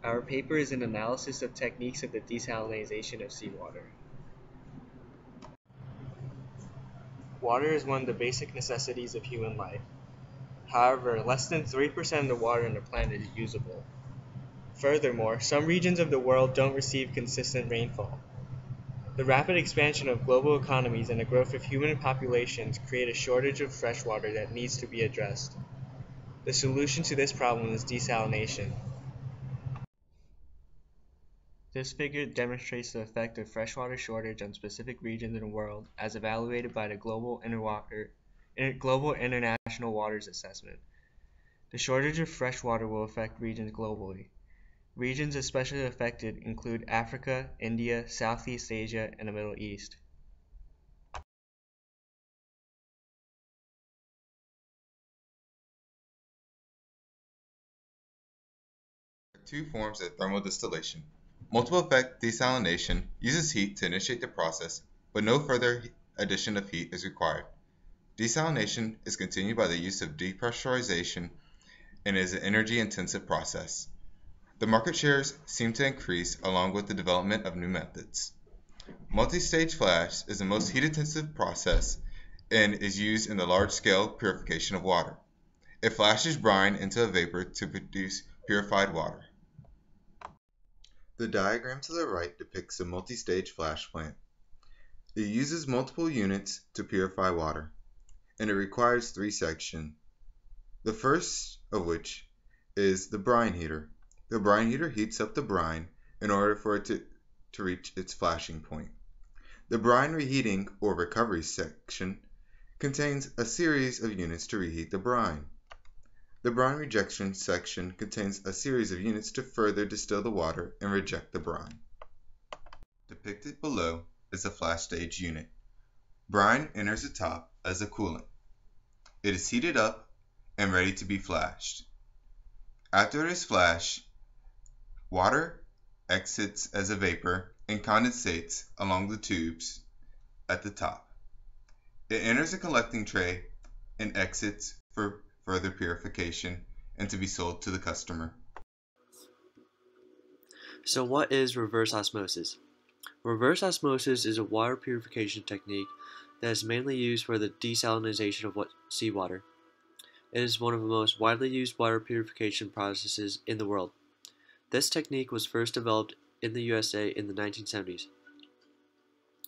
Our paper is an analysis of techniques of the desalination of seawater. Water is one of the basic necessities of human life. However, less than 3% of the water on the planet is usable. Furthermore, some regions of the world don't receive consistent rainfall. The rapid expansion of global economies and the growth of human populations create a shortage of fresh water that needs to be addressed. The solution to this problem is desalination. This figure demonstrates the effect of freshwater shortage on specific regions in the world as evaluated by the Global International Waters Assessment. The shortage of fresh water will affect regions globally. Regions especially affected include Africa, India, Southeast Asia, and the Middle East. Two forms of thermal distillation. Multiple effect desalination uses heat to initiate the process, but no further addition of heat is required. Desalination is continued by the use of depressurization and is an energy-intensive process. The market shares seem to increase along with the development of new methods. Multi-stage flash is the most heat-intensive process and is used in the large-scale purification of water. It flashes brine into a vapor to produce purified water. The diagram to the right depicts a multi-stage flash plant. It uses multiple units to purify water, and it requires three sections. The first of which is the brine heater. The brine heater heats up the brine in order for it to reach its flashing point. The brine reheating or recovery section contains a series of units to reheat the brine. The brine rejection section contains a series of units to further distill the water and reject the brine. Depicted below is the flash stage unit. Brine enters the top as a coolant. It is heated up and ready to be flashed. After it is flashed, water exits as a vapor and condensates along the tubes at the top. It enters a collecting tray and exits for further purification and to be sold to the customer. So what is reverse osmosis? Reverse osmosis is a water purification technique that is mainly used for the desalination of seawater. It is one of the most widely used water purification processes in the world. This technique was first developed in the USA in the 1970s.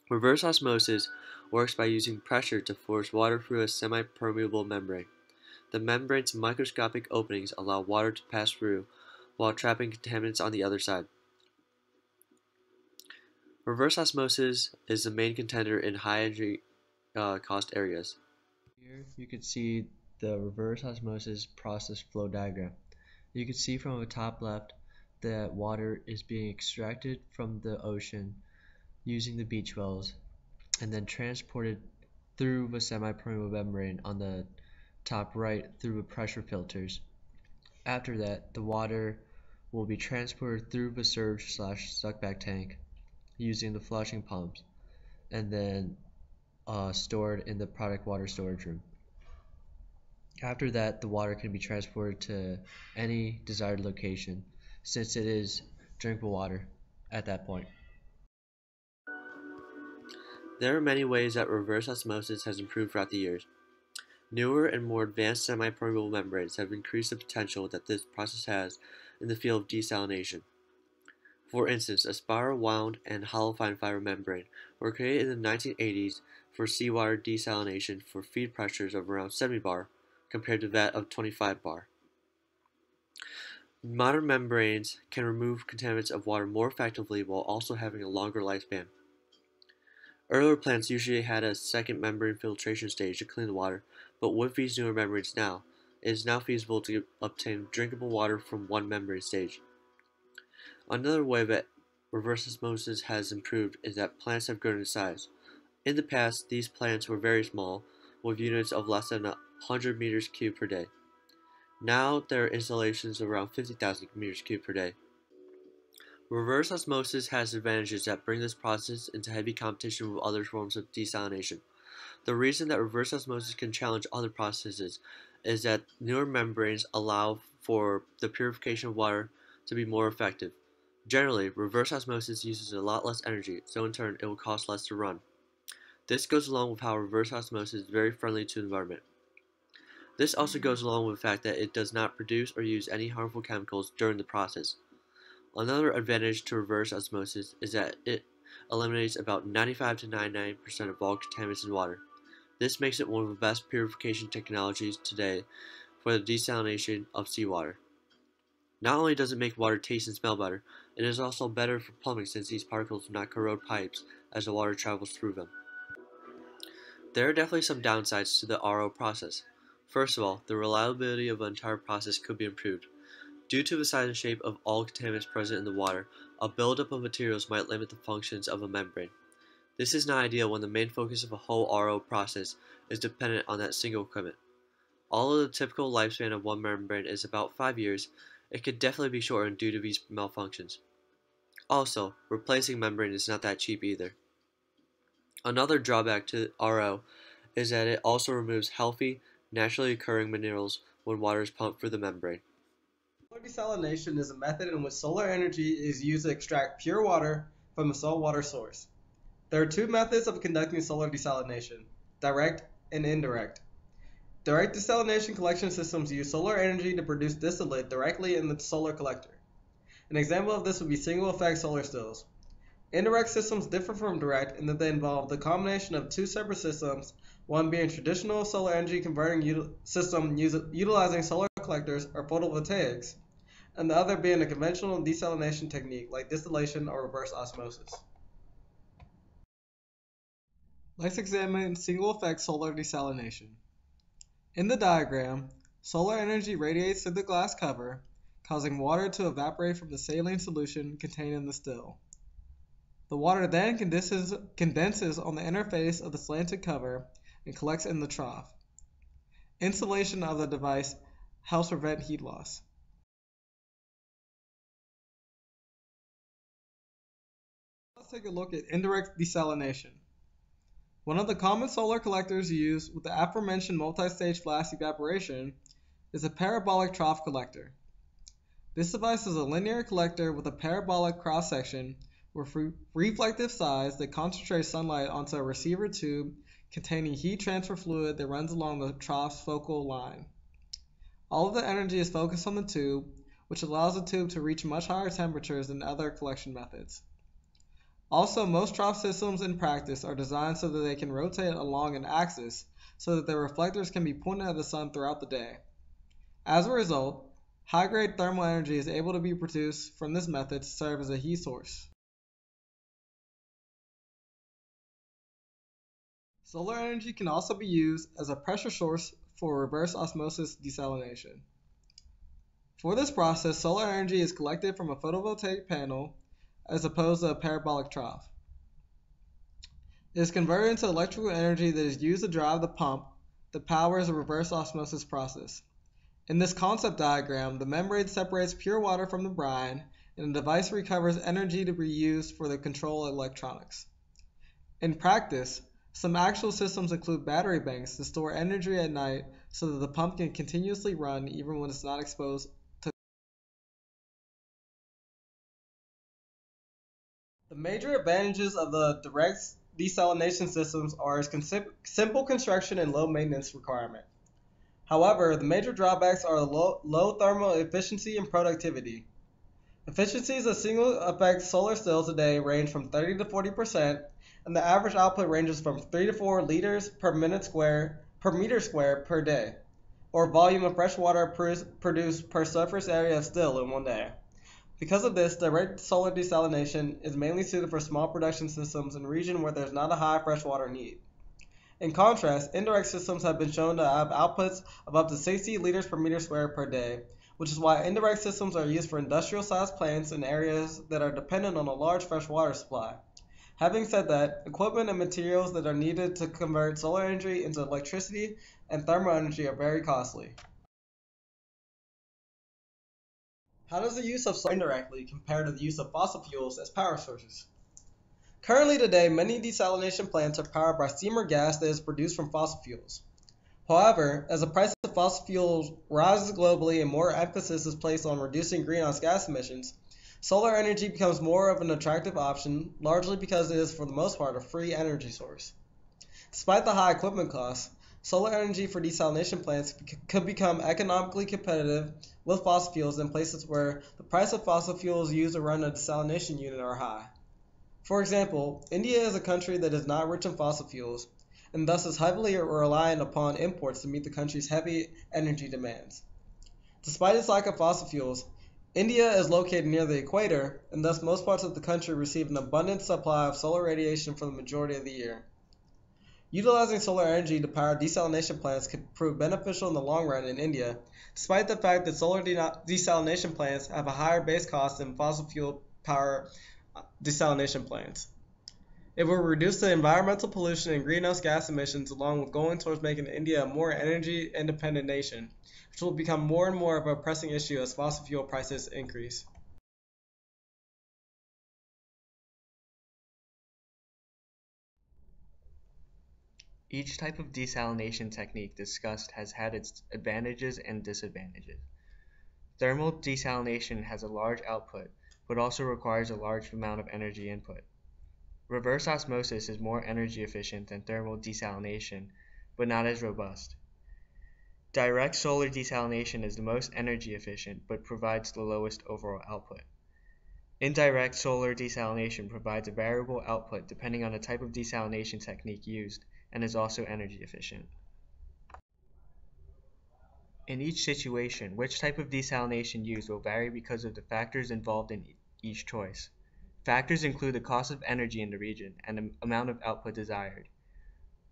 Reverse osmosis works by using pressure to force water through a semi-permeable membrane. The membrane's microscopic openings allow water to pass through while trapping contaminants on the other side. Reverse osmosis is the main contender in high energy cost areas. Here you can see the reverse osmosis process flow diagram. You can see from the top left that water is being extracted from the ocean using the beach wells and then transported through the semi-permeable membrane on the top right through the pressure filters. After that, the water will be transported through the surge/suckback tank using the flushing pumps and then stored in the product water storage room. After that, the water can be transported to any desired location since it is drinkable water at that point. There are many ways that reverse osmosis has improved throughout the years. Newer and more advanced semi-permeable membranes have increased the potential that this process has in the field of desalination. For instance, a spiral wound and hollow fine fiber membrane were created in the 1980s for seawater desalination for feed pressures of around 70 bar compared to that of 25 bar. Modern membranes can remove contaminants of water more effectively while also having a longer lifespan. Earlier plants usually had a second membrane filtration stage to clean the water, but with these newer membranes now, it is now feasible to obtain drinkable water from one membrane stage. Another way that reverse osmosis has improved is that plants have grown in size. In the past, these plants were very small, with units of less than 100 meters cubed per day. Now there are installations of around 50,000 meters cubed per day. Reverse osmosis has advantages that bring this process into heavy competition with other forms of desalination. The reason that reverse osmosis can challenge other processes is that newer membranes allow for the purification of water to be more effective. Generally, reverse osmosis uses a lot less energy, so in turn it will cost less to run. This goes along with how reverse osmosis is very friendly to the environment. This also goes along with the fact that it does not produce or use any harmful chemicals during the process. Another advantage to reverse osmosis is that it eliminates about 95 to 99% of all contaminants in water. This makes it one of the best purification technologies today for the desalination of seawater. Not only does it make water taste and smell better, it is also better for plumbing since these particles do not corrode pipes as the water travels through them. There are definitely some downsides to the RO process. First of all, the reliability of the entire process could be improved. Due to the size and shape of all contaminants present in the water, a buildup of materials might limit the functions of a membrane. This is not ideal when the main focus of a whole RO process is dependent on that single equipment. Although the typical lifespan of one membrane is about 5 years, it could definitely be shortened due to these malfunctions. Also, replacing membrane is not that cheap either. Another drawback to RO is that it also removes healthy, naturally occurring minerals when water is pumped through the membrane. Solar desalination is a method in which solar energy is used to extract pure water from a saltwater source. There are two methods of conducting solar desalination: direct and indirect. Direct desalination collection systems use solar energy to produce distillate directly in the solar collector. An example of this would be single-effect solar stills. Indirect systems differ from direct in that they involve the combination of two separate systems, one being traditional solar energy converting system utilizing solar collectors or photovoltaics, and the other being a conventional desalination technique like distillation or reverse osmosis. Let's examine single-effect solar desalination. In the diagram, solar energy radiates through the glass cover, causing water to evaporate from the saline solution contained in the still. The water then condenses on the interface of the slanted cover and collects in the trough. Insulation of the device helps prevent heat loss. Let's take a look at indirect desalination. One of the common solar collectors used with the aforementioned multi-stage flash evaporation is a parabolic trough collector. This device is a linear collector with a parabolic cross-section with reflective sides that concentrate sunlight onto a receiver tube containing heat transfer fluid that runs along the trough's focal line. All of the energy is focused on the tube, which allows the tube to reach much higher temperatures than other collection methods. Also, most trough systems in practice are designed so that they can rotate along an axis so that their reflectors can be pointed at the sun throughout the day. As a result, high-grade thermal energy is able to be produced from this method to serve as a heat source. Solar energy can also be used as a pressure source for reverse osmosis desalination. For this process, solar energy is collected from a photovoltaic panel as opposed to a parabolic trough. It is converted into electrical energy that is used to drive the pump that powers the reverse osmosis process. In this concept diagram, the membrane separates pure water from the brine, and the device recovers energy to be used for the control of electronics. In practice, some actual systems include battery banks to store energy at night so that the pump can continuously run even when it's not exposed to. The major advantages of the direct desalination systems are its simple construction and low maintenance requirement. However, the major drawbacks are low thermal efficiency and productivity. Efficiencies of single-effect solar stills today range from 30 to 40%, and the average output ranges from 3 to 4 liters per meter square per day, or volume of fresh water produced per surface area of still in one day. Because of this, direct solar desalination is mainly suited for small production systems in regions where there's not a high freshwater need. In contrast, indirect systems have been shown to have outputs of up to 60 liters per meter square per day, which is why indirect systems are used for industrial-sized plants in areas that are dependent on a large freshwater supply. Having said that, equipment and materials that are needed to convert solar energy into electricity and thermal energy are very costly. How does the use of solar indirectly compare to the use of fossil fuels as power sources? Currently today, many desalination plants are powered by steam or gas that is produced from fossil fuels. However, as the price of of fossil fuels rises globally and more emphasis is placed on reducing greenhouse gas emissions, solar energy becomes more of an attractive option, largely because it is for the most part a free energy source. Despite the high equipment costs, solar energy for desalination plants could become economically competitive with fossil fuels in places where the price of fossil fuels used to run a desalination unit are high. For example, India is a country that is not rich in fossil fuels, and thus is heavily reliant upon imports to meet the country's heavy energy demands. Despite its lack of fossil fuels, India is located near the equator, and thus most parts of the country receive an abundant supply of solar radiation for the majority of the year. Utilizing solar energy to power desalination plants could prove beneficial in the long run in India, despite the fact that solar desalination plants have a higher base cost than fossil fuel power desalination plants. It will reduce the environmental pollution and greenhouse gas emissions along with going towards making India a more energy independent nation, which will become more and more of a pressing issue as fossil fuel prices increase. Each type of desalination technique discussed has had its advantages and disadvantages. Thermal desalination has a large output, but also requires a large amount of energy input. Reverse osmosis is more energy efficient than thermal desalination, but not as robust. Direct solar desalination is the most energy efficient, but provides the lowest overall output. Indirect solar desalination provides a variable output depending on the type of desalination technique used, and is also energy efficient. In each situation, which type of desalination used will vary because of the factors involved in each choice. Factors include the cost of energy in the region and the amount of output desired.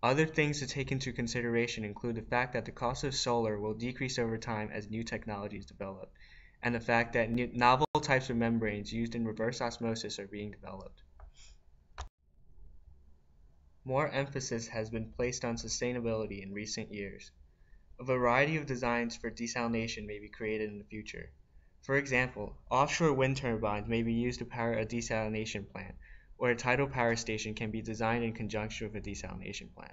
Other things to take into consideration include the fact that the cost of solar will decrease over time as new technologies develop, and the fact that novel types of membranes used in reverse osmosis are being developed. More emphasis has been placed on sustainability in recent years. A variety of designs for desalination may be created in the future. For example, offshore wind turbines may be used to power a desalination plant, or a tidal power station can be designed in conjunction with a desalination plant.